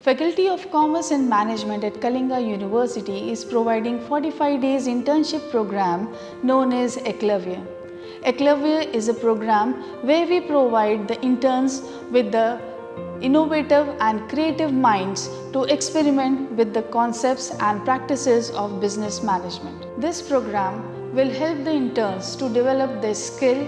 Faculty of Commerce and Management at Kalinga University is providing 45 days internship program known as Eclavier. Eclavier is a program where we provide the interns with the innovative and creative minds to experiment with the concepts and practices of business management. This program will help the interns to develop their skill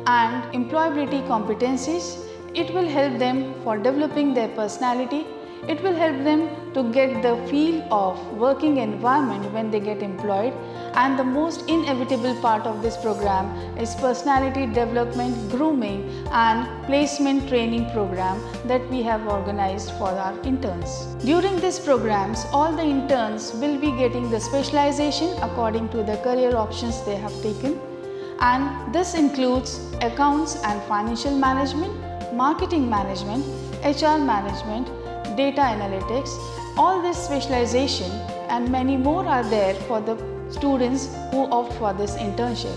and employability competencies. It will help them for developing their personality. It will help them to get the feel of working environment when they get employed, and the most inevitable part of this program is personality development, grooming and placement training program that we have organized for our interns. During these programs, all the interns will be getting the specialization according to the career options they have taken, and this includes accounts and financial management, marketing management, HR management, data analytics. All this specialization and many more are there for the students who opt for this internship.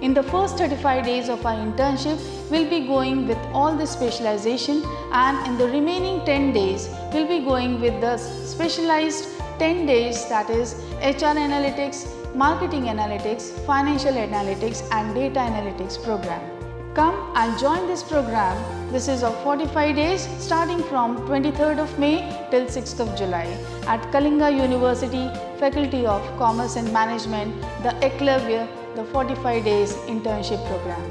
In the first 35 days of our internship, we'll be going with all this specialization, and in the remaining 10 days, we'll be going with the specialized 10 days, that is HR analytics, marketing analytics, financial analytics and data analytics program. Come and join this program. This is of 45 days starting from 23rd of May till 6th of July at Kalinga University, Faculty of Commerce and Management, the Eclavier, the 45 days internship program.